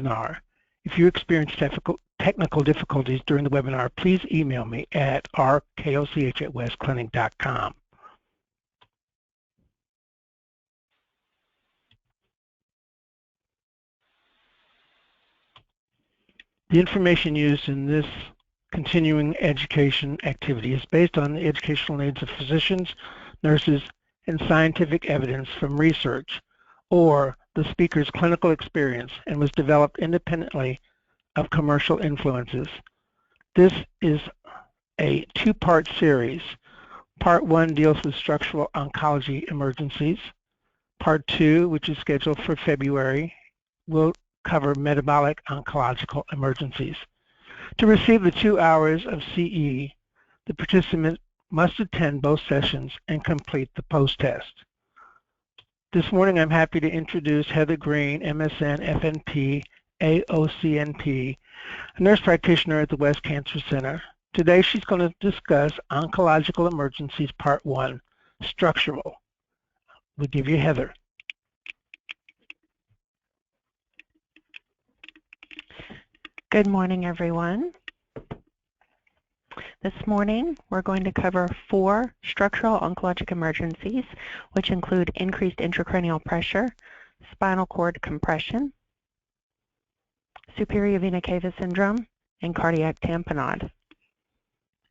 webinar. If you experience technical difficulties during the webinar, please email me at rkoch@westclinic.com. The information used in this continuing education activity is based on the educational needs of physicians, nurses, and scientific evidence from research or the speaker's clinical experience and was developed independently of commercial influences. This is a two-part series. Part 1 deals with structural oncology emergencies. Part 2, which is scheduled for February, will cover metabolic oncological emergencies. To receive the 2 hours of CE, the participant must attend both sessions and complete the post-test. This morning I'm happy to introduce Heather Greene, MSN, FNP, AOCNP, a nurse practitioner at the West Cancer Center. Today she's going to discuss Oncological Emergencies Part 1, Structural. We'll give you Heather. Good morning, everyone. This morning, we're going to cover 4 structural oncologic emergencies, which include increased intracranial pressure, spinal cord compression, superior vena cava syndrome, and cardiac tamponade.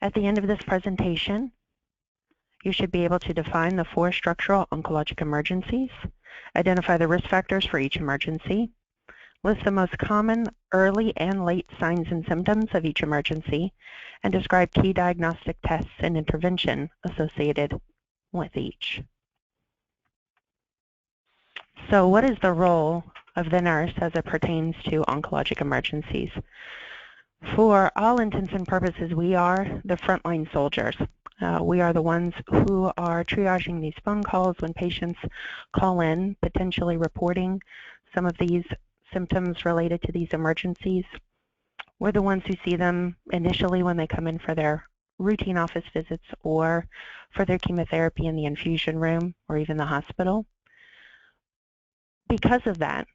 At the end of this presentation, you should be able to define the 4 structural oncologic emergencies, identify the risk factors for each emergency, list the most common early and late signs and symptoms of each emergency, and describe key diagnostic tests and intervention associated with each. So what is the role of the nurse as it pertains to oncologic emergencies? For all intents and purposes, we are the frontline soldiers. We are the ones who are triaging these phone calls when patients call in, potentially reporting some of these symptoms related to these emergencies. We're the ones who see them initially when they come in for their routine office visits or for their chemotherapy in the infusion room or even the hospital. Because of that,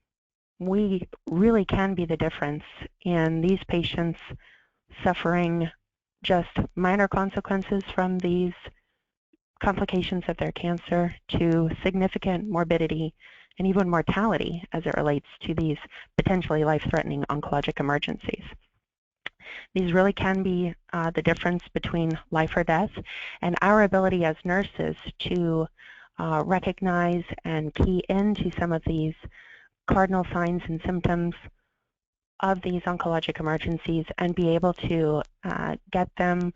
we really can be the difference in these patients suffering just minor consequences from these complications of their cancer to significant morbidity and even mortality as it relates to these potentially life-threatening oncologic emergencies. These really can be the difference between life or death, and our ability as nurses to recognize and key into some of these cardinal signs and symptoms of these oncologic emergencies and be able to get them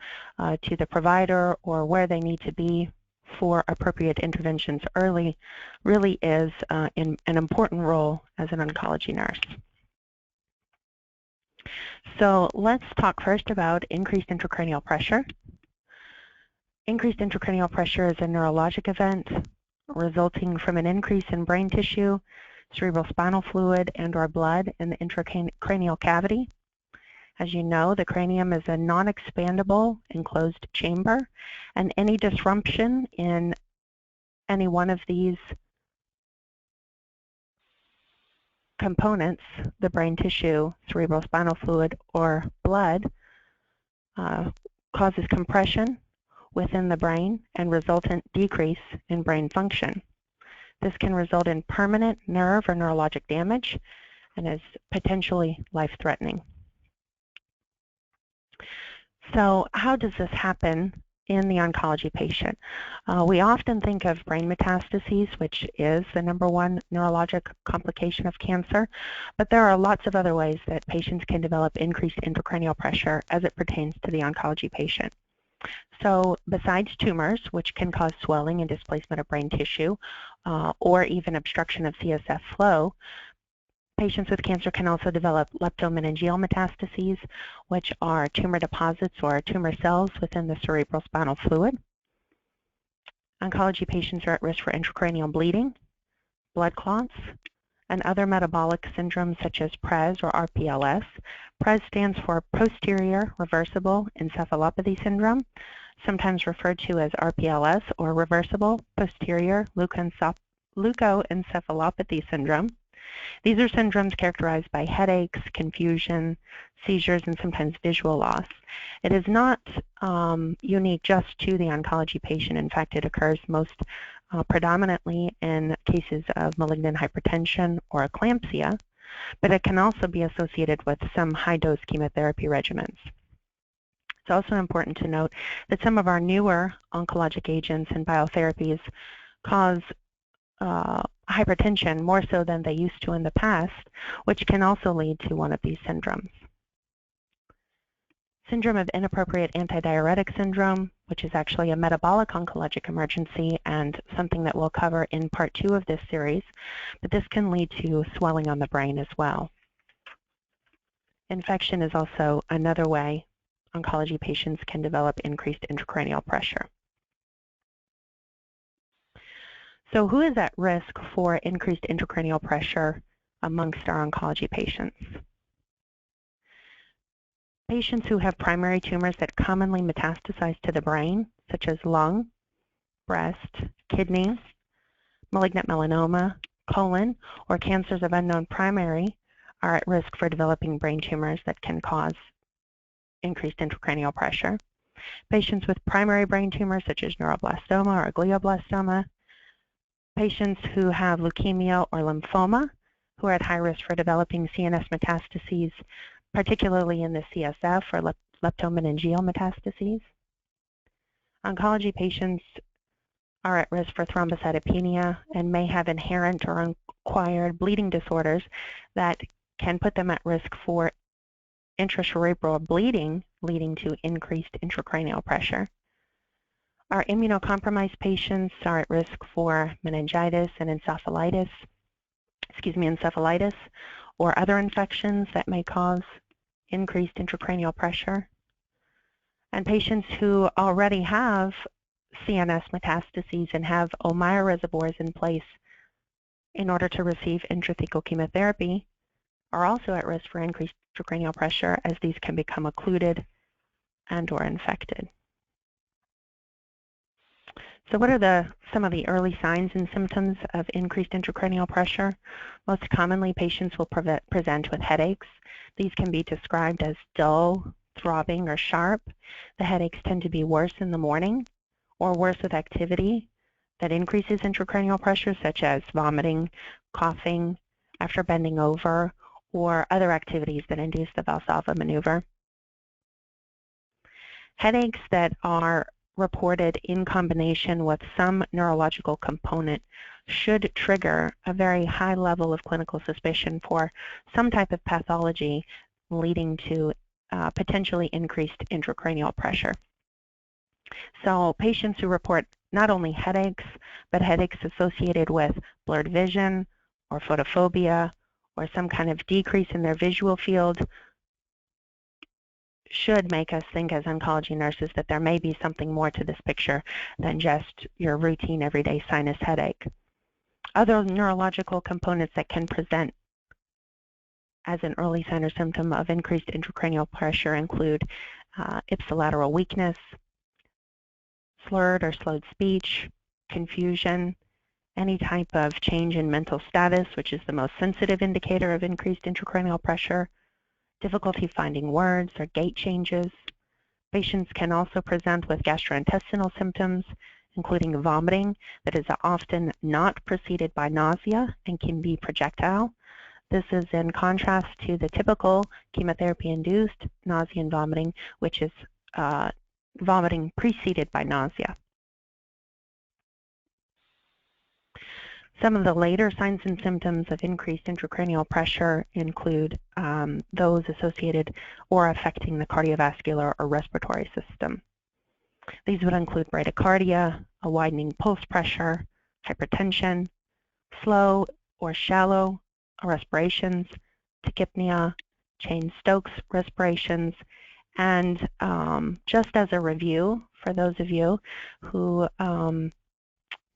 to the provider or where they need to be for appropriate interventions early really is an important role as an oncology nurse. So let's talk first about increased intracranial pressure. Increased intracranial pressure is a neurologic event resulting from an increase in brain tissue, cerebral spinal fluid, and/or blood in the intracranial cavity. As you know, the cranium is a non-expandable enclosed chamber, and any disruption in any one of these components, the brain tissue, cerebral spinal fluid, or blood, causes compression within the brain and resultant decrease in brain function. This can result in permanent nerve or neurologic damage and is potentially life-threatening. So how does this happen in the oncology patient? We often think of brain metastases, which is the #1 neurologic complication of cancer, but there are lots of other ways that patients can develop increased intracranial pressure as it pertains to the oncology patient. So besides tumors, which can cause swelling and displacement of brain tissue, or even obstruction of CSF flow, patients with cancer can also develop leptomeningeal metastases, which are tumor deposits or tumor cells within the cerebral spinal fluid. Oncology patients are at risk for intracranial bleeding, blood clots, and other metabolic syndromes such as PRES or RPLS. PRES stands for posterior reversible encephalopathy syndrome, sometimes referred to as RPLS or reversible posterior leukoencephalopathy syndrome. These are syndromes characterized by headaches, confusion, seizures, and sometimes visual loss. It is not unique just to the oncology patient. In fact, it occurs most predominantly in cases of malignant hypertension or eclampsia, but it can also be associated with some high-dose chemotherapy regimens. It's also important to note that some of our newer oncologic agents and biotherapies cause hypertension more so than they used to in the past, which can also lead to one of these syndromes. Syndrome of inappropriate antidiuretic syndrome, which is actually a metabolic oncologic emergency and something that we'll cover in part 2 of this series, but this can lead to swelling on the brain as well. Infection is also another way oncology patients can develop increased intracranial pressure. So who is at risk for increased intracranial pressure amongst our oncology patients? Patients who have primary tumors that commonly metastasize to the brain, such as lung, breast, kidney, malignant melanoma, colon, or cancers of unknown primary, are at risk for developing brain tumors that can cause increased intracranial pressure. Patients with primary brain tumors, such as neuroblastoma or glioblastoma, patients who have leukemia or lymphoma, who are at high risk for developing CNS metastases, particularly in the CSF or leptomeningeal metastases. Oncology patients are at risk for thrombocytopenia and may have inherent or acquired bleeding disorders that can put them at risk for intracerebral bleeding, leading to increased intracranial pressure. Our immunocompromised patients are at risk for meningitis and encephalitis, or other infections that may cause increased intracranial pressure. And patients who already have CNS metastases and have Ommaya reservoirs in place in order to receive intrathecal chemotherapy are also at risk for increased intracranial pressure, as these can become occluded and or infected. So what are some of the early signs and symptoms of increased intracranial pressure? Most commonly, patients will present with headaches. These can be described as dull, throbbing, or sharp. The headaches tend to be worse in the morning or worse with activity that increases intracranial pressure, such as vomiting, coughing after bending over, or other activities that induce the Valsalva maneuver. Headaches that are reported in combination with some neurological component should trigger a very high level of clinical suspicion for some type of pathology leading to potentially increased intracranial pressure. So patients who report not only headaches, but headaches associated with blurred vision or photophobia or some kind of decrease in their visual field should make us think as oncology nurses that there may be something more to this picture than just your routine everyday sinus headache. Other neurological components that can present as an early sign or symptom of increased intracranial pressure include ipsilateral weakness, slurred or slowed speech, confusion, any type of change in mental status, which is the most sensitive indicator of increased intracranial pressure, difficulty finding words or gait changes. Patients can also present with gastrointestinal symptoms, including vomiting that is often not preceded by nausea and can be projectile. This is in contrast to the typical chemotherapy-induced nausea and vomiting, which is vomiting preceded by nausea. Some of the later signs and symptoms of increased intracranial pressure include those associated or affecting the cardiovascular or respiratory system. These would include bradycardia, a widening pulse pressure, hypertension, slow or shallow respirations, tachypnea, Cheyne-Stokes respirations, and just as a review for those of you who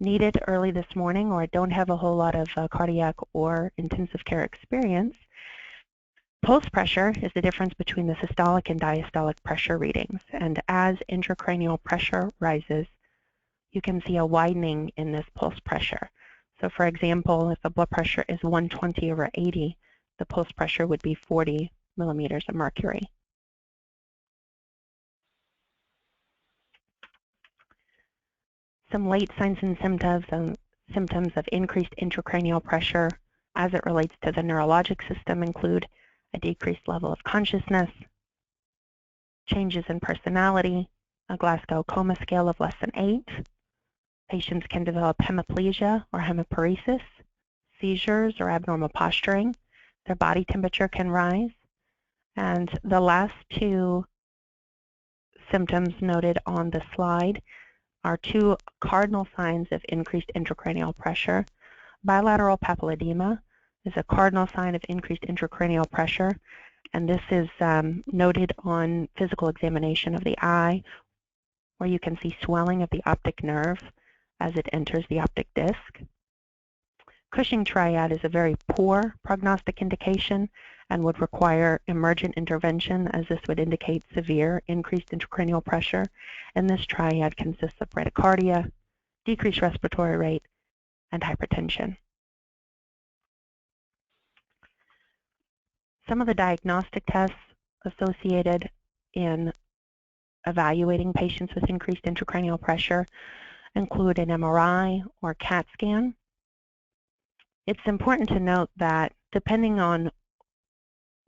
need it early this morning or don't have a whole lot of cardiac or intensive care experience, pulse pressure is the difference between the systolic and diastolic pressure readings. And as intracranial pressure rises, you can see a widening in this pulse pressure. So for example, if the blood pressure is 120/80, the pulse pressure would be 40 millimeters of mercury. Some late signs and symptoms of increased intracranial pressure as it relates to the neurologic system include a decreased level of consciousness, changes in personality, a Glasgow Coma scale of less than 8. Patients can develop hemiplegia or hemiparesis, seizures or abnormal posturing. Their body temperature can rise. And the last two symptoms noted on the slide are two cardinal signs of increased intracranial pressure. Bilateral papilledema is a cardinal sign of increased intracranial pressure, and this is noted on physical examination of the eye, where you can see swelling of the optic nerve as it enters the optic disc. Cushing triad is a very poor prognostic indication and would require emergent intervention, as this would indicate severe increased intracranial pressure. And this triad consists of bradycardia, decreased respiratory rate, and hypertension. Some of the diagnostic tests associated in evaluating patients with increased intracranial pressure include an MRI or CAT scan. It's important to note that depending on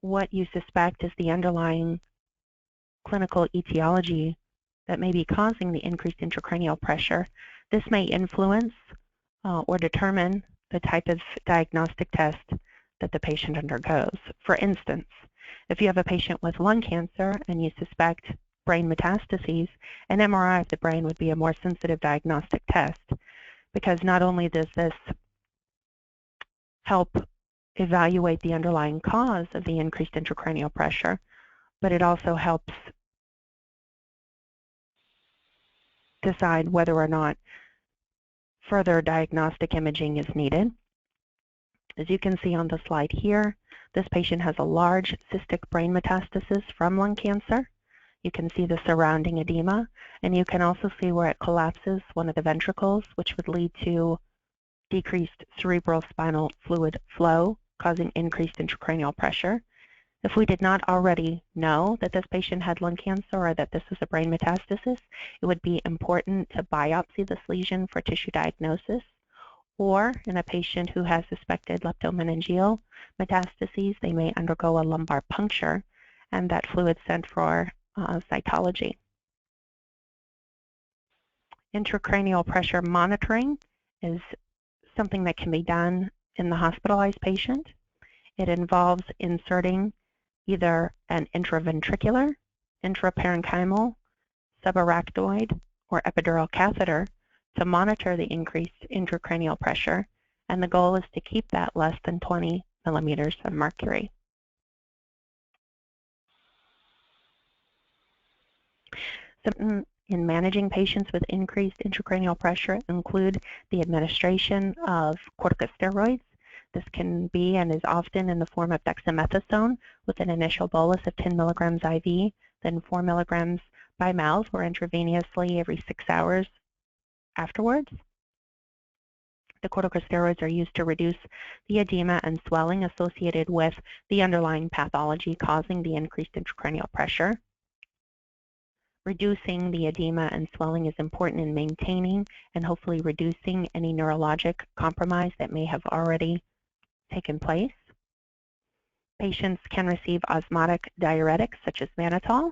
what you suspect is the underlying clinical etiology that may be causing the increased intracranial pressure, this may influence or determine the type of diagnostic test that the patient undergoes. For instance, if you have a patient with lung cancer and you suspect brain metastases, an MRI of the brain would be a more sensitive diagnostic test, because not only does this help evaluate the underlying cause of the increased intracranial pressure, but it also helps decide whether or not further diagnostic imaging is needed. As you can see on the slide here, this patient has a large cystic brain metastasis from lung cancer. You can see the surrounding edema, and you can also see where it collapses one of the ventricles, which would lead to decreased cerebral spinal fluid flow, causing increased intracranial pressure. If we did not already know that this patient had lung cancer or that this was a brain metastasis, it would be important to biopsy this lesion for tissue diagnosis. Or in a patient who has suspected leptomeningeal metastases, they may undergo a lumbar puncture, and that fluid sent for cytology. Intracranial pressure monitoring is something that can be done in the hospitalized patient. It involves inserting either an intraventricular, intraparenchymal, subarachnoid, or epidural catheter to monitor the increased intracranial pressure, and the goal is to keep that less than 20 millimeters of mercury. In managing patients with increased intracranial pressure include the administration of corticosteroids. This can be and is often in the form of dexamethasone with an initial bolus of 10 milligrams IV, then 4 milligrams by mouth or intravenously every 6 hours afterwards. The corticosteroids are used to reduce the edema and swelling associated with the underlying pathology causing the increased intracranial pressure. Reducing the edema and swelling is important in maintaining and hopefully reducing any neurologic compromise that may have already taken place. Patients can receive osmotic diuretics such as mannitol.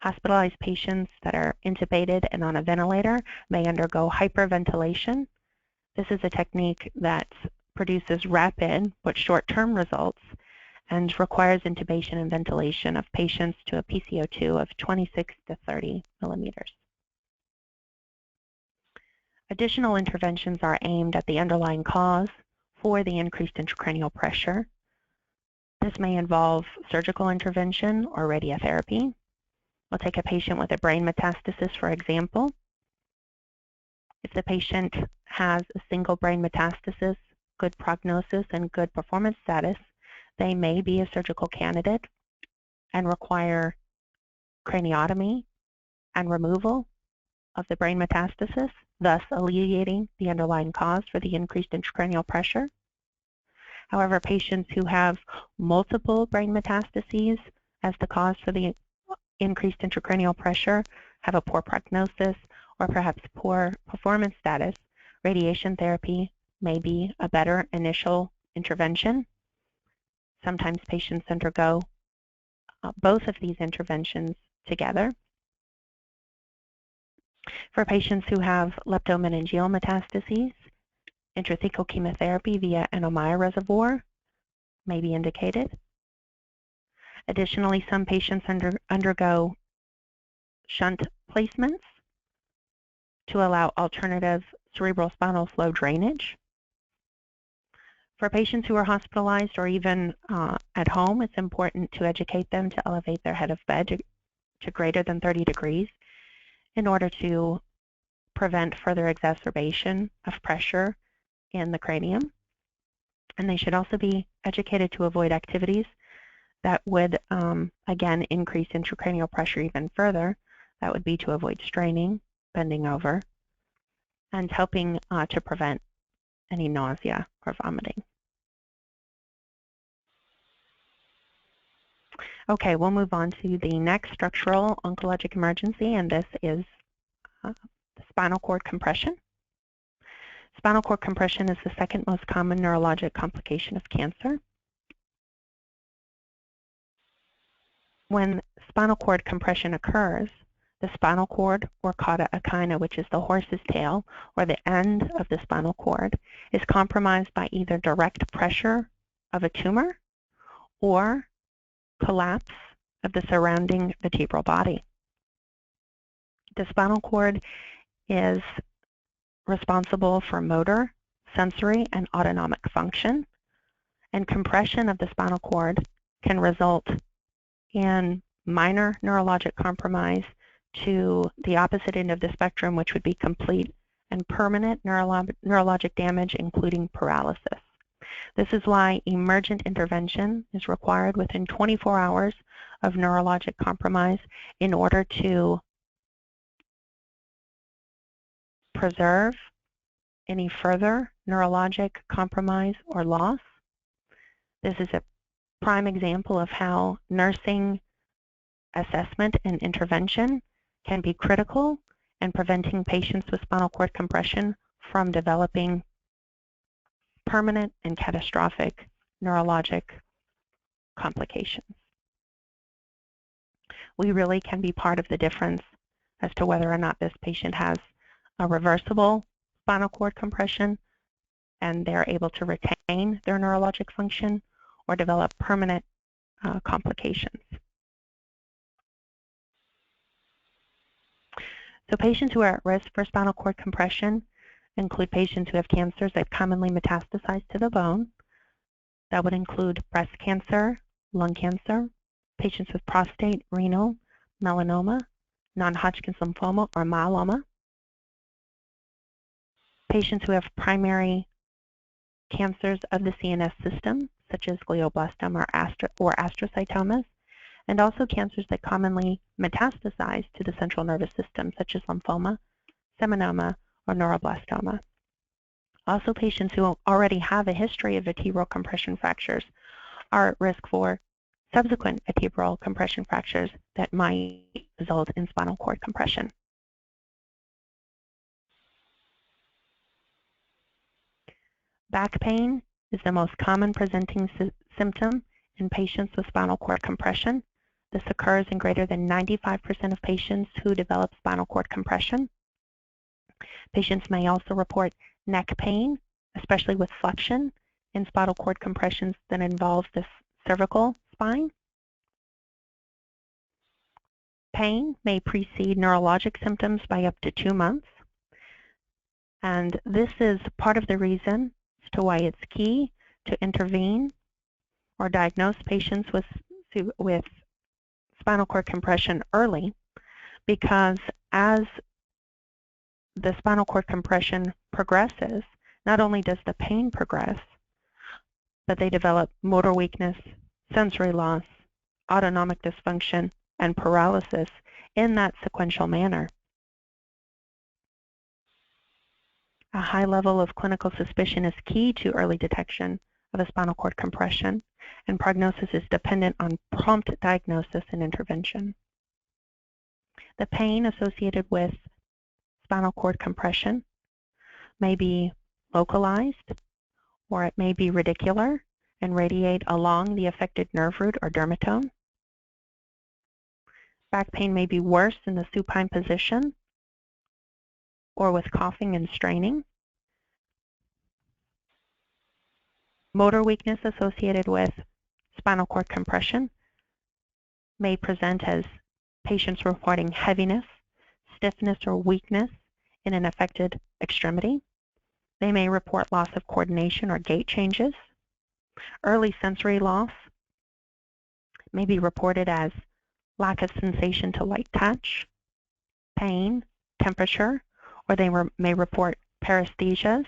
Hospitalized patients that are intubated and on a ventilator may undergo hyperventilation. This is a technique that produces rapid but short-term results and requires intubation and ventilation of patients to a PCO2 of 26 to 30 millimeters. Additional interventions are aimed at the underlying cause for the increased intracranial pressure. This may involve surgical intervention or radiotherapy. We'll take a patient with a brain metastasis, for example. If the patient has a single brain metastasis, good prognosis, and good performance status, they may be a surgical candidate and require craniotomy and removal of the brain metastasis. thus alleviating the underlying cause for the increased intracranial pressure. However, patients who have multiple brain metastases as the cause for the increased intracranial pressure have a poor prognosis or perhaps poor performance status. Radiation therapy may be a better initial intervention. Sometimes patients undergo both of these interventions together. For patients who have leptomeningeal metastases, intrathecal chemotherapy via an Ommaya reservoir may be indicated. Additionally, some patients undergo shunt placements to allow alternative cerebrospinal flow drainage. For patients who are hospitalized or even at home, it's important to educate them to elevate their head of bed to greater than 30 degrees in order to prevent further exacerbation of pressure in the cranium. And they should also be educated to avoid activities that would, again, increase intracranial pressure even further. That would be to avoid straining, bending over, and helping to prevent any nausea or vomiting. Okay, we'll move on to the next structural oncologic emergency, and this is spinal cord compression. Spinal cord compression is the second most common neurologic complication of cancer. When spinal cord compression occurs, the spinal cord, or cauda equina, which is the horse's tail, or the end of the spinal cord, is compromised by either direct pressure of a tumor or collapse of the surrounding vertebral body. The spinal cord is responsible for motor, sensory, and autonomic function, and compression of the spinal cord can result in minor neurologic compromise to the opposite end of the spectrum, which would be complete and permanent neurologic damage, including paralysis. This is why emergent intervention is required within 24 hours of neurologic compromise in order to preserve any further neurologic compromise or loss. This is a prime example of how nursing assessment and intervention can be critical in preventing patients with spinal cord compression from developing permanent and catastrophic neurologic complications. We really can be part of the difference as to whether or not this patient has a reversible spinal cord compression and they're able to retain their neurologic function or develop permanent complications. So patients who are at risk for spinal cord compression include patients who have cancers that commonly metastasize to the bone. That would include breast cancer, lung cancer, patients with prostate, renal, melanoma, non-Hodgkin's lymphoma, or myeloma. Patients who have primary cancers of the CNS system, such as glioblastoma or astrocytomas, and also cancers that commonly metastasize to the central nervous system, such as lymphoma, seminoma, or neuroblastoma. Also, patients who already have a history of vertebral compression fractures are at risk for subsequent vertebral compression fractures that might result in spinal cord compression. Back pain is the most common presenting symptom in patients with spinal cord compression. This occurs in greater than 95% of patients who develop spinal cord compression. Patients may also report neck pain, especially with flexion in spinal cord compressions that involve the cervical spine. Pain may precede neurologic symptoms by up to 2 months. And this is part of the reason as to why it's key to intervene or diagnose patients with spinal cord compression early, because as the spinal cord compression progresses, not only does the pain progress, but they develop motor weakness, sensory loss, autonomic dysfunction, and paralysis in that sequential manner. A high level of clinical suspicion is key to early detection of a spinal cord compression, and prognosis is dependent on prompt diagnosis and intervention. The pain associated with spinal cord compression may be localized, or it may be radicular and radiate along the affected nerve root or dermatome. Back pain may be worse in the supine position or with coughing and straining. Motor weakness associated with spinal cord compression may present as patients reporting heaviness, stiffness, or weakness in an affected extremity. They may report loss of coordination or gait changes. Early sensory loss may be reported as lack of sensation to light touch, pain, temperature, or they may report paresthesias.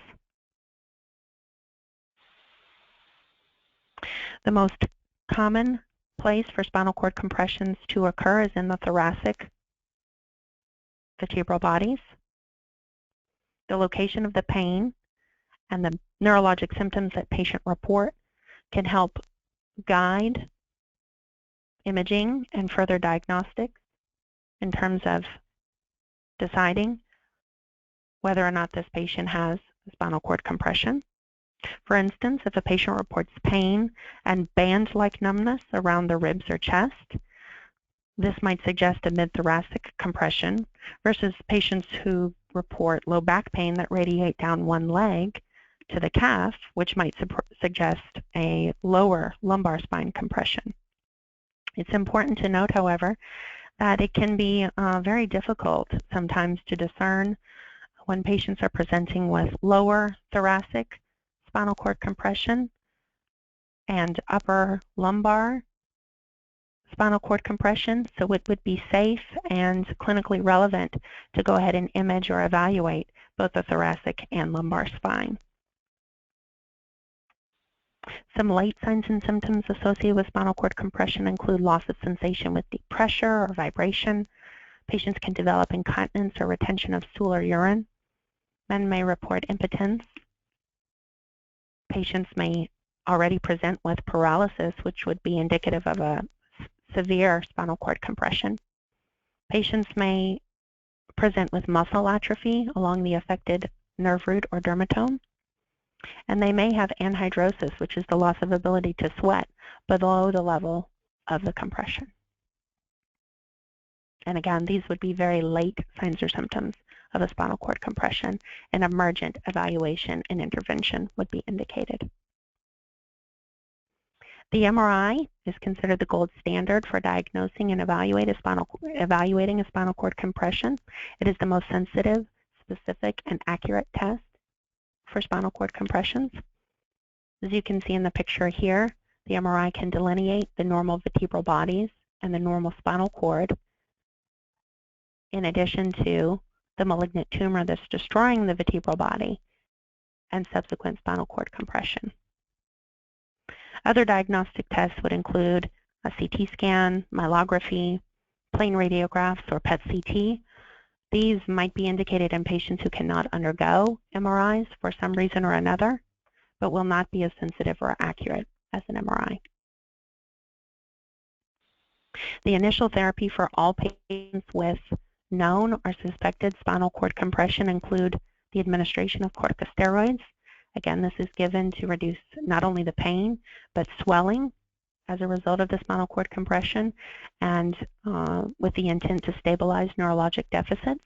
The most common place for spinal cord compressions to occur is in the thoracic vertebral bodies. The location of the pain and the neurologic symptoms that patient report can help guide imaging and further diagnostics in terms of deciding whether or not this patient has spinal cord compression. For instance, if a patient reports pain and band-like numbness around the ribs or chest, this might suggest a mid-thoracic compression versus patients who report low back pain that radiate down one leg to the calf, which might suggest a lower lumbar spine compression. It's important to note, however, that it can be very difficult sometimes to discern when patients are presenting with lower thoracic spinal cord compression and upper lumbar spinal cord compression, so it would be safe and clinically relevant to go ahead and image or evaluate both the thoracic and lumbar spine. Some late signs and symptoms associated with spinal cord compression include loss of sensation with deep pressure or vibration. Patients can develop incontinence or retention of stool or urine. Men may report impotence. Patients may already present with paralysis, which would be indicative of a severe spinal cord compression. Patients may present with muscle atrophy along the affected nerve root or dermatome. And they may have anhidrosis, which is the loss of ability to sweat below the level of the compression. And again, these would be very late signs or symptoms of a spinal cord compression, and emergent evaluation and intervention would be indicated. The MRI is considered the gold standard for diagnosing and evaluating a spinal cord compression. It is the most sensitive, specific, and accurate test for spinal cord compressions. As you can see in the picture here, the MRI can delineate the normal vertebral bodies and the normal spinal cord, in addition to the malignant tumor that's destroying the vertebral body and subsequent spinal cord compression. Other diagnostic tests would include a CT scan, myelography, plain radiographs, or PET-CT. These might be indicated in patients who cannot undergo MRIs for some reason or another, but will not be as sensitive or accurate as an MRI. The initial therapy for all patients with known or suspected spinal cord compression include the administration of corticosteroids. Again, this is given to reduce not only the pain, but swelling as a result of the spinal cord compression, and with the intent to stabilize neurologic deficits.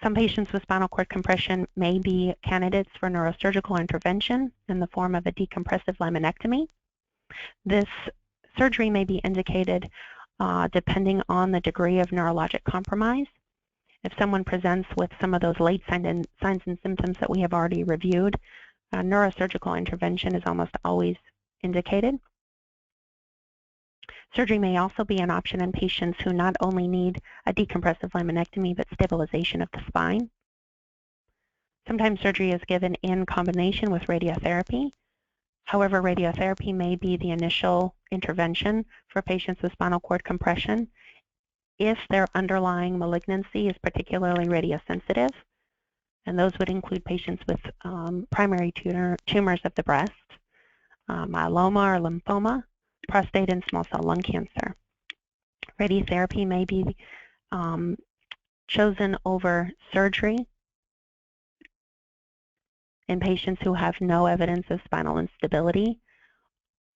Some patients with spinal cord compression may be candidates for neurosurgical intervention in the form of a decompressive laminectomy. This surgery may be indicated depending on the degree of neurologic compromise. If someone presents with some of those late signs and symptoms that we have already reviewed, neurosurgical intervention is almost always indicated. Surgery may also be an option in patients who not only need a decompressive laminectomy, but stabilization of the spine. Sometimes surgery is given in combination with radiotherapy. However, radiotherapy may be the initial intervention for patients with spinal cord compression if their underlying malignancy is particularly radiosensitive. and those would include patients with primary tumors of the breast, myeloma or lymphoma, prostate and small cell lung cancer. Radiotherapy may be chosen over surgery in patients who have no evidence of spinal instability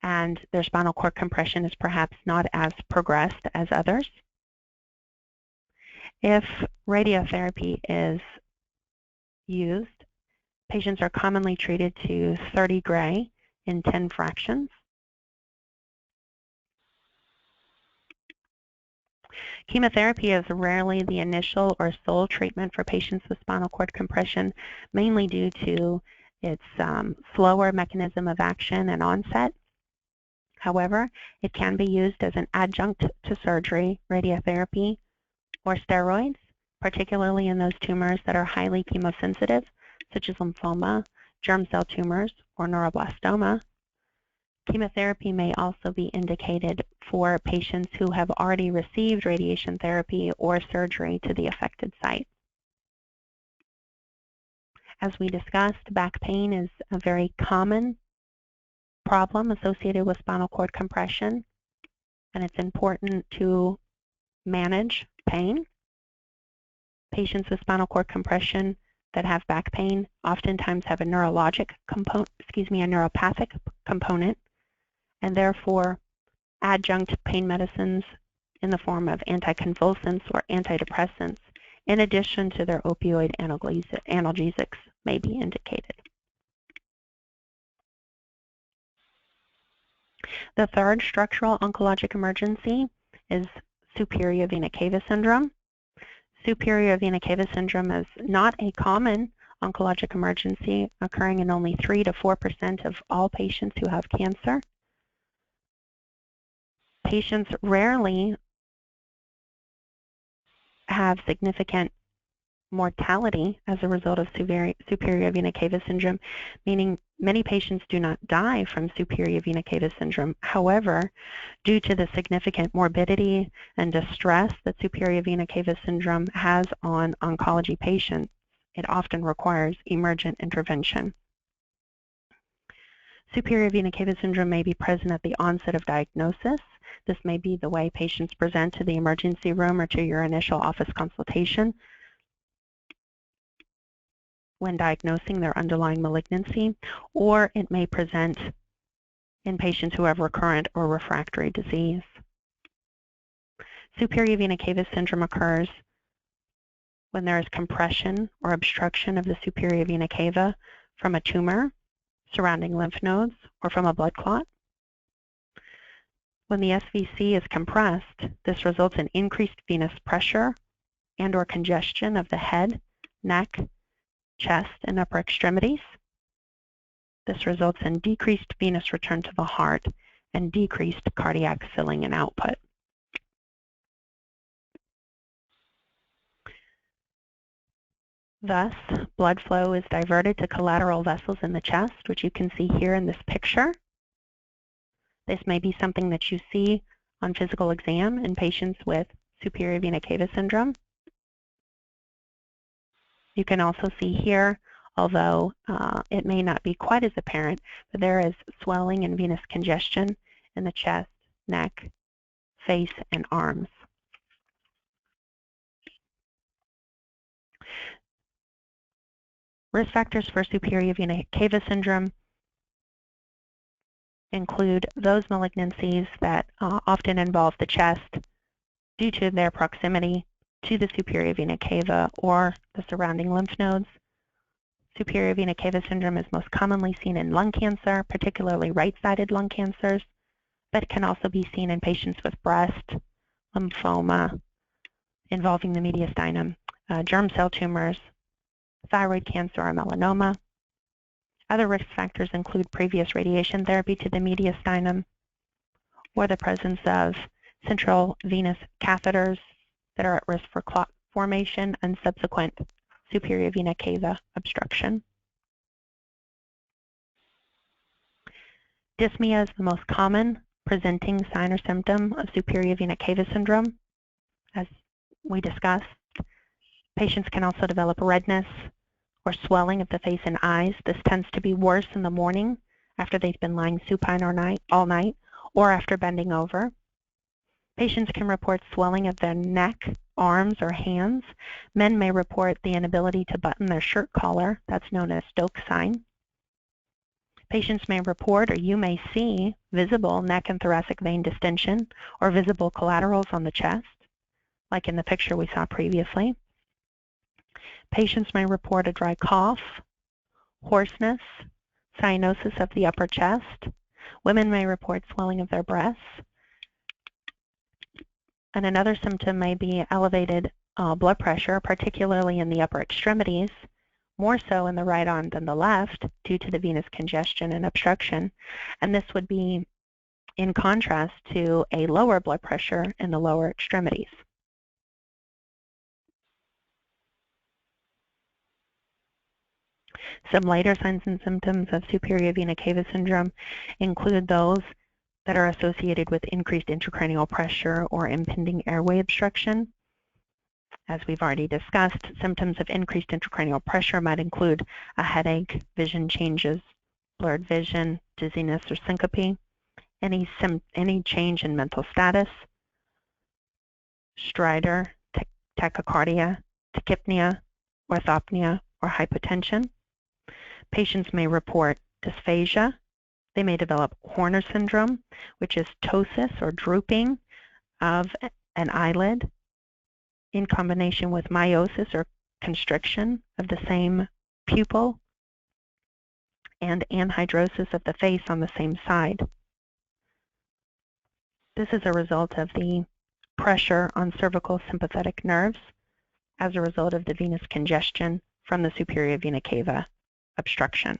and their spinal cord compression is perhaps not as progressed as others. If radiotherapy is used, patients are commonly treated to 30 gray in 10 fractions. Chemotherapy is rarely the initial or sole treatment for patients with spinal cord compression, mainly due to its slower mechanism of action and onset. However, it can be used as an adjunct to surgery, radiotherapy, or steroids, particularly in those tumors that are highly chemosensitive, such as lymphoma, germ cell tumors, or neuroblastoma. Chemotherapy may also be indicated for patients who have already received radiation therapy or surgery to the affected site. As we discussed, back pain is a very common problem associated with spinal cord compression, and it's important to manage pain. Patients with spinal cord compression that have back pain oftentimes have a neuropathic component, and therefore adjunct pain medicines in the form of anticonvulsants or antidepressants, in addition to their opioid analgesics, may be indicated. The third structural oncologic emergency is superior vena cava syndrome. Superior vena cava syndrome is not a common oncologic emergency, occurring in only 3 to 4% of all patients who have cancer. Patients rarely have significant mortality as a result of superior vena cava syndrome, meaning many patients do not die from superior vena cava syndrome. However, due to the significant morbidity and distress that superior vena cava syndrome has on oncology patients, it often requires emergent intervention. Superior vena cava syndrome may be present at the onset of diagnosis. This may be the way patients present to the emergency room or to your initial office consultation when diagnosing their underlying malignancy, or it may present in patients who have recurrent or refractory disease. Superior vena cava syndrome occurs when there is compression or obstruction of the superior vena cava from a tumor surrounding lymph nodes or from a blood clot. When the SVC is compressed, this results in increased venous pressure and or congestion of the head, neck, chest, and upper extremities. This results in decreased venous return to the heart and decreased cardiac filling and output. Thus, blood flow is diverted to collateral vessels in the chest, which you can see here in this picture. This may be something that you see on physical exam in patients with superior vena cava syndrome. You can also see here, although it may not be quite as apparent, but there is swelling and venous congestion in the chest, neck, face, and arms. Risk factors for superior vena cava syndrome include those malignancies that often involve the chest due to their proximity to the superior vena cava or the surrounding lymph nodes. Superior vena cava syndrome is most commonly seen in lung cancer, particularly right-sided lung cancers, but can also be seen in patients with breast, lymphoma involving the mediastinum, germ cell tumors, thyroid cancer, or melanoma. Other risk factors include previous radiation therapy to the mediastinum or the presence of central venous catheters that are at risk for clot formation and subsequent superior vena cava obstruction. Dyspnea is the most common presenting sign or symptom of superior vena cava syndrome. As we discussed, patients can also develop redness or swelling of the face and eyes. This tends to be worse in the morning after they've been lying supine all night or after bending over. Patients can report swelling of their neck, arms, or hands. Men may report the inability to button their shirt collar. That's known as Stokes sign. Patients may report, or you may see, visible neck and thoracic vein distension or visible collaterals on the chest, like in the picture we saw previously. Patients may report a dry cough, hoarseness, cyanosis of the upper chest. Women may report swelling of their breasts. And another symptom may be elevated blood pressure, particularly in the upper extremities, more so in the right arm than the left due to the venous congestion and obstruction. And this would be in contrast to a lower blood pressure in the lower extremities. Some later signs and symptoms of superior vena cava syndrome include those that are associated with increased intracranial pressure or impending airway obstruction. As we've already discussed, symptoms of increased intracranial pressure might include a headache, vision changes, blurred vision, dizziness, or syncope, any change in mental status, stridor, tachycardia, tachypnea, orthopnea, or hypotension. Patients may report dysphagia. They may develop Horner syndrome, which is ptosis or drooping of an eyelid in combination with miosis or constriction of the same pupil and anhidrosis of the face on the same side. This is a result of the pressure on cervical sympathetic nerves as a result of the venous congestion from the superior vena cava obstruction.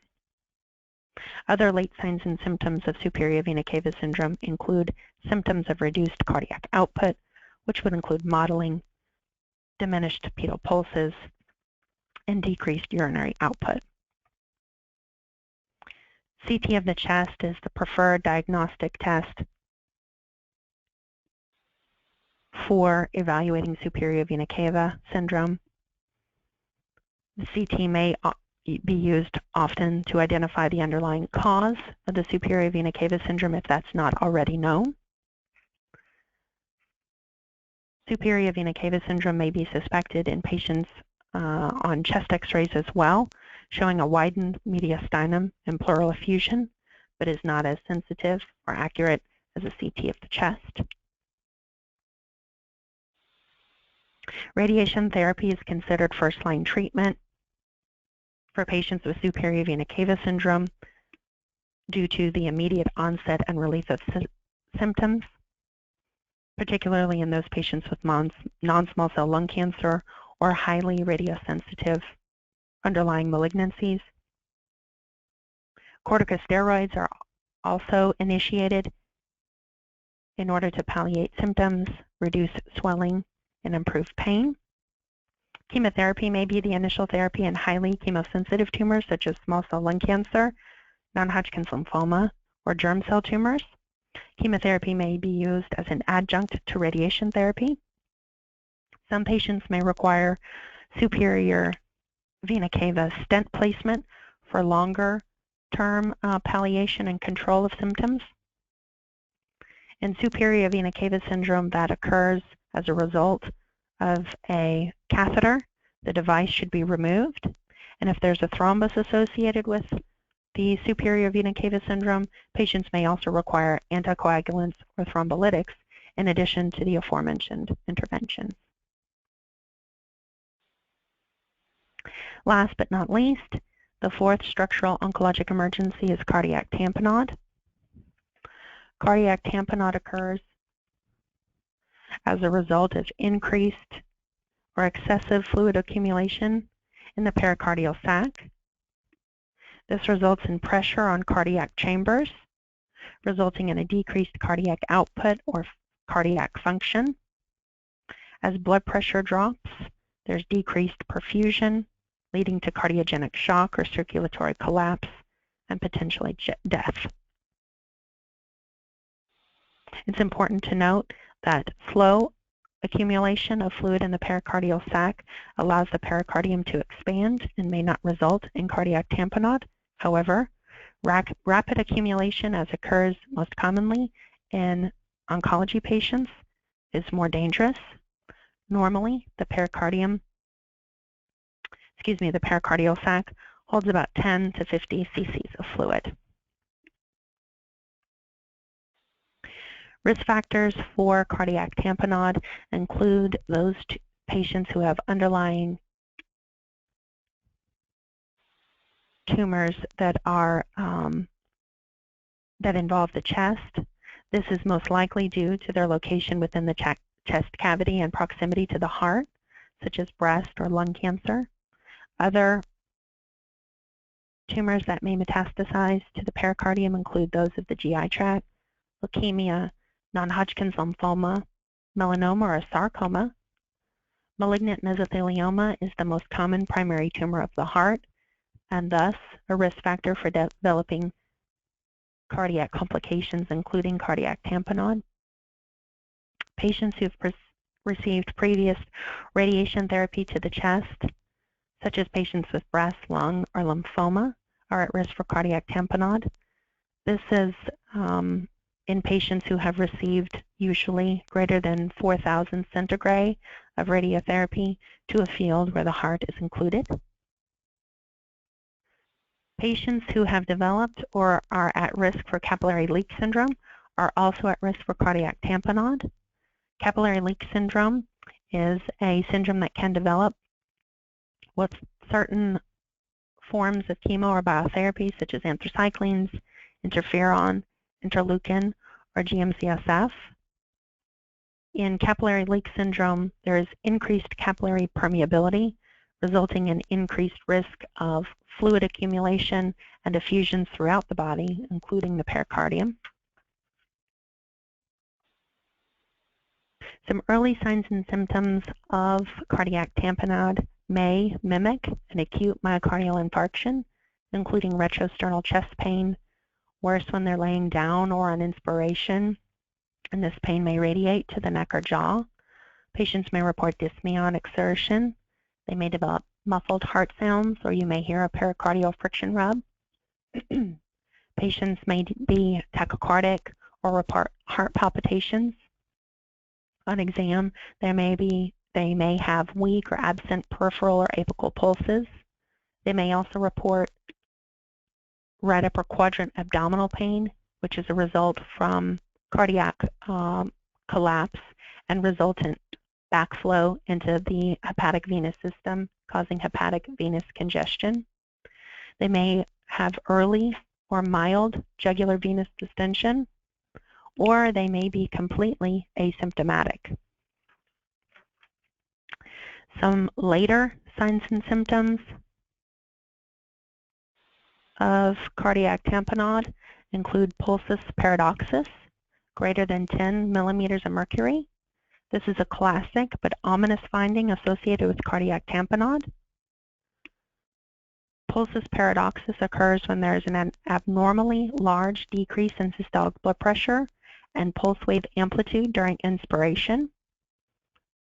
Other late signs and symptoms of superior vena cava syndrome include symptoms of reduced cardiac output, which would include mottling, diminished pedal pulses, and decreased urinary output. CT of the chest is the preferred diagnostic test for evaluating superior vena cava syndrome. The CT may be used often to identify the underlying cause of the superior vena cava syndrome if that's not already known. Superior vena cava syndrome may be suspected in patients on chest x-rays as well, showing a widened mediastinum and pleural effusion, but is not as sensitive or accurate as a CT of the chest. Radiation therapy is considered first-line treatment for patients with superior vena cava syndrome due to the immediate onset and relief of symptoms, particularly in those patients with non-small cell lung cancer or highly radiosensitive underlying malignancies. Corticosteroids are also initiated in order to palliate symptoms, reduce swelling, and improve pain. Chemotherapy may be the initial therapy in highly chemosensitive tumors such as small cell lung cancer, non-Hodgkin's lymphoma, or germ cell tumors. Chemotherapy may be used as an adjunct to radiation therapy. Some patients may require superior vena cava stent placement for longer-term palliation and control of symptoms. In superior vena cava syndrome, that occurs as a result of a catheter. The device should be removed. And if there's a thrombus associated with the superior vena cava syndrome, patients may also require anticoagulants or thrombolytics in addition to the aforementioned interventions. Last but not least, the fourth structural oncologic emergency is cardiac tamponade. Cardiac tamponade occurs as a result of increased or excessive fluid accumulation in the pericardial sac. This results in pressure on cardiac chambers, resulting in a decreased cardiac output or cardiac function. As blood pressure drops, there's decreased perfusion, leading to cardiogenic shock or circulatory collapse and potentially death. It's important to note that slow accumulation of fluid in the pericardial sac allows the pericardium to expand and may not result in cardiac tamponade. However, rapid accumulation, as occurs most commonly in oncology patients, is more dangerous. Normally, the pericardial sac holds about 10 to 50 cc's of fluid. Risk factors for cardiac tamponade include those patients who have underlying tumors that are that involve the chest. This is most likely due to their location within the chest cavity and proximity to the heart, such as breast or lung cancer. Other tumors that may metastasize to the pericardium include those of the GI tract, leukemia, non-Hodgkin's lymphoma, melanoma or sarcoma. Malignant mesothelioma is the most common primary tumor of the heart, and thus a risk factor for developing cardiac complications, including cardiac tamponade. Patients who have received previous radiation therapy to the chest, such as patients with breast, lung, or lymphoma, are at risk for cardiac tamponade. This is in patients who have received usually greater than 4,000 centigrade of radiotherapy to a field where the heart is included. Patients who have developed or are at risk for capillary leak syndrome are also at risk for cardiac tamponade. Capillary leak syndrome is a syndrome that can develop with certain forms of chemo or biotherapy, such as anthracyclines, interferon, interleukin, or GM-CSF. In capillary leak syndrome, there is increased capillary permeability, resulting in increased risk of fluid accumulation and effusions throughout the body, including the pericardium. Some early signs and symptoms of cardiac tamponade may mimic an acute myocardial infarction, including retrosternal chest pain, worse when they're laying down or on inspiration, and this pain may radiate to the neck or jaw. Patients may report dyspnea on exertion. They may develop muffled heart sounds, or you may hear a pericardial friction rub. Patients may be tachycardic or report heart palpitations. On exam, they may have weak or absent peripheral or apical pulses. They may also report right upper quadrant abdominal pain, which is a result from cardiac collapse and resultant backflow into the hepatic venous system, causing hepatic venous congestion. They may have early or mild jugular venous distension, or they may be completely asymptomatic. Some later signs and symptoms of cardiac tamponade include pulsus paradoxus, greater than 10 millimeters of mercury. This is a classic but ominous finding associated with cardiac tamponade. Pulsus paradoxus occurs when there is an abnormally large decrease in systolic blood pressure and pulse wave amplitude during inspiration.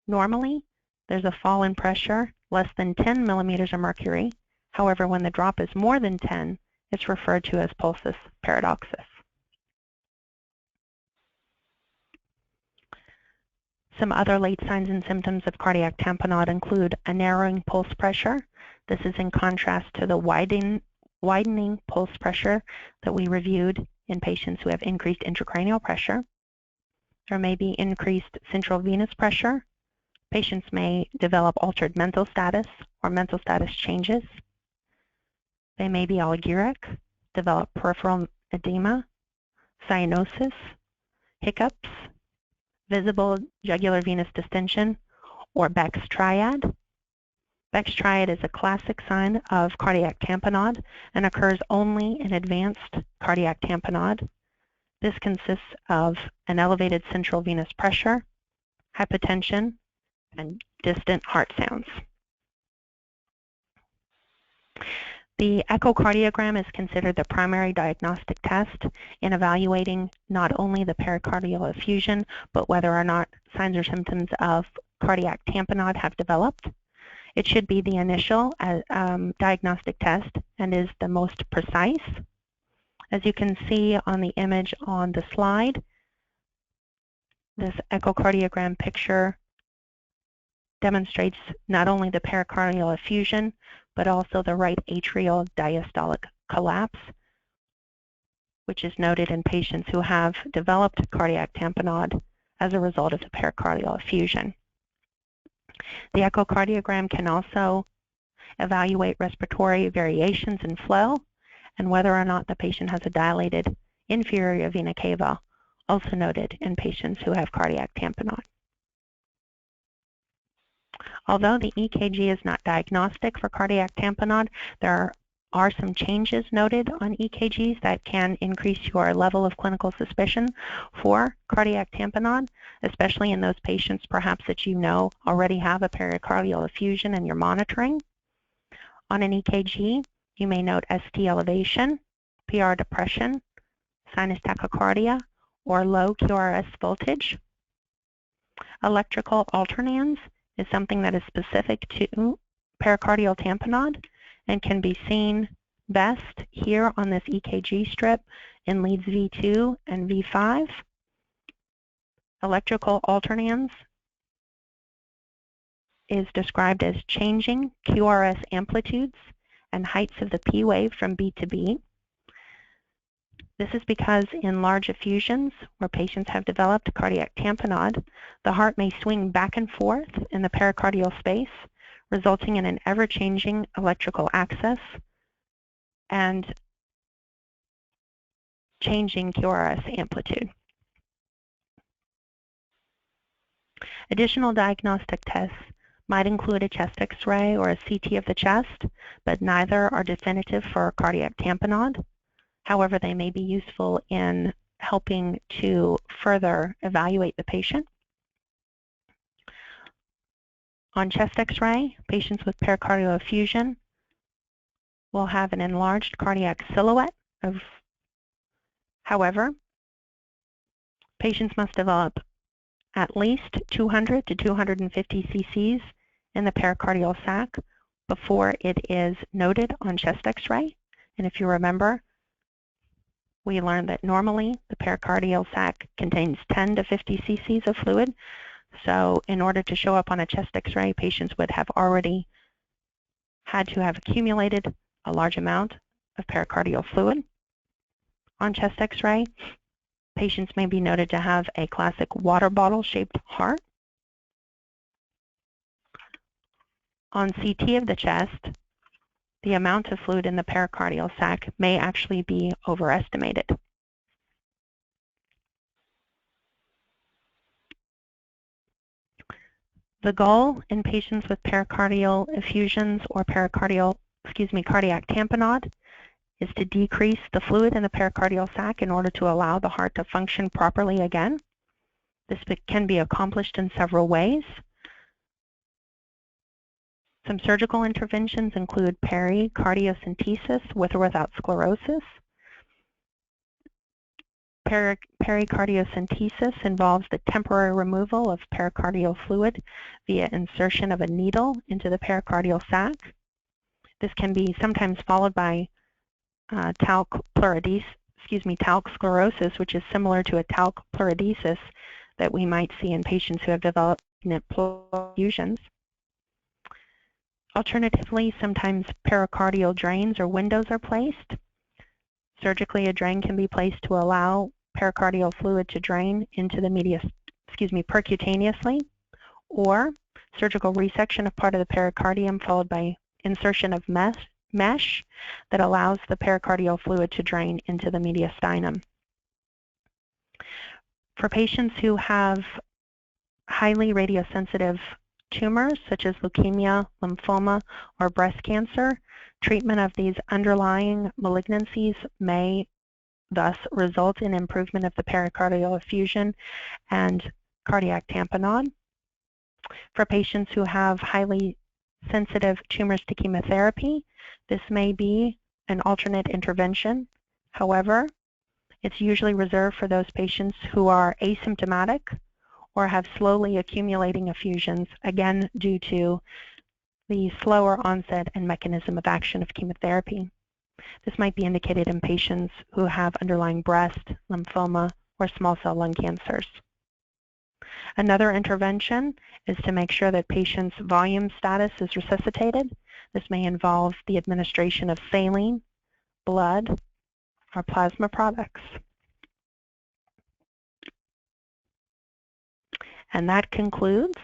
Normally, there's a fall in pressure less than 10 millimeters of mercury. However, when the drop is more than 10, it's referred to as pulsus paradoxus. Some other late signs and symptoms of cardiac tamponade include a narrowing pulse pressure. This is in contrast to the widening pulse pressure that we reviewed in patients who have increased intracranial pressure. There may be increased central venous pressure. Patients may develop altered mental status or mental status changes. They may be oliguric, develop peripheral edema, cyanosis, hiccups, visible jugular venous distension, or Beck's triad. Beck's triad is a classic sign of cardiac tamponade and occurs only in advanced cardiac tamponade. This consists of an elevated central venous pressure, hypotension, and distant heart sounds. The echocardiogram is considered the primary diagnostic test in evaluating not only the pericardial effusion, but whether or not signs or symptoms of cardiac tamponade have developed. It should be the initial diagnostic test and is the most precise. As you can see on the image on the slide, this echocardiogram picture demonstrates not only the pericardial effusion, but also the right atrial diastolic collapse, which is noted in patients who have developed cardiac tamponade as a result of the pericardial effusion. The echocardiogram can also evaluate respiratory variations in flow and whether or not the patient has a dilated inferior vena cava, also noted in patients who have cardiac tamponade. Although the EKG is not diagnostic for cardiac tamponade, there are some changes noted on EKGs that can increase your level of clinical suspicion for cardiac tamponade, especially in those patients perhaps that you know already have a pericardial effusion and you're monitoring. On an EKG, you may note ST elevation, PR depression, sinus tachycardia, or low QRS voltage. Electrical alternans is something that is specific to pericardial tamponade and can be seen best here on this EKG strip in leads V2 and V5. Electrical alternans is described as changing QRS amplitudes and heights of the P wave from B to B. This is because in large effusions where patients have developed cardiac tamponade, the heart may swing back and forth in the pericardial space, resulting in an ever-changing electrical axis and changing QRS amplitude. Additional diagnostic tests might include a chest X-ray or a CT of the chest, but neither are definitive for cardiac tamponade. However, they may be useful in helping to further evaluate the patient. On chest X-ray, patients with pericardial effusion will have an enlarged cardiac silhouette. However, patients must develop at least 200 to 250 cc's in the pericardial sac before it is noted on chest X-ray. And if you remember, we learned that normally the pericardial sac contains 10 to 50 cc's of fluid. So in order to show up on a chest X-ray, patients would have already had to have accumulated a large amount of pericardial fluid. On chest X-ray, patients may be noted to have a classic water bottle-shaped heart. On CT of the chest, the amount of fluid in the pericardial sac may actually be overestimated. The goal in patients with pericardial effusions or cardiac tamponade is to decrease the fluid in the pericardial sac in order to allow the heart to function properly again. This can be accomplished in several ways. Some surgical interventions include pericardiocentesis with or without sclerosis. Pericardiocentesis involves the temporary removal of pericardial fluid via insertion of a needle into the pericardial sac. This can be sometimes followed by talc sclerosis, which is similar to a talc pleurodesis that we might see in patients who have developed pleural effusions. Alternatively, sometimes pericardial drains or windows are placed. Surgically, a drain can be placed to allow pericardial fluid to drain into the percutaneously, or surgical resection of part of the pericardium followed by insertion of mesh that allows the pericardial fluid to drain into the mediastinum. For patients who have highly radiosensitive tumors such as leukemia, lymphoma, or breast cancer, treatment of these underlying malignancies may thus result in improvement of the pericardial effusion and cardiac tamponade. For patients who have highly sensitive tumors to chemotherapy, this may be an alternate intervention. However, it's usually reserved for those patients who are asymptomatic or have slowly accumulating effusions, again due to the slower onset and mechanism of action of chemotherapy. This might be indicated in patients who have underlying breast, lymphoma, or small cell lung cancers. Another intervention is to make sure that patients' volume status is resuscitated. This may involve the administration of saline, blood, or plasma products. And that concludes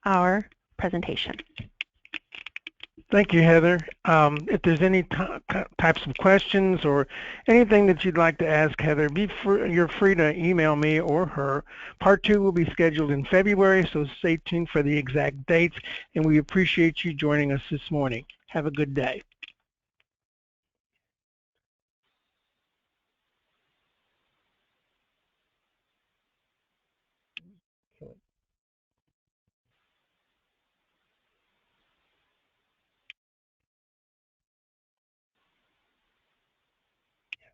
our presentation. Thank you, Heather. If there's any types of questions or anything that you'd like to ask Heather, you're free to email me or her. Part 2 will be scheduled in February, so stay tuned for the exact dates, and we appreciate you joining us this morning. Have a good day.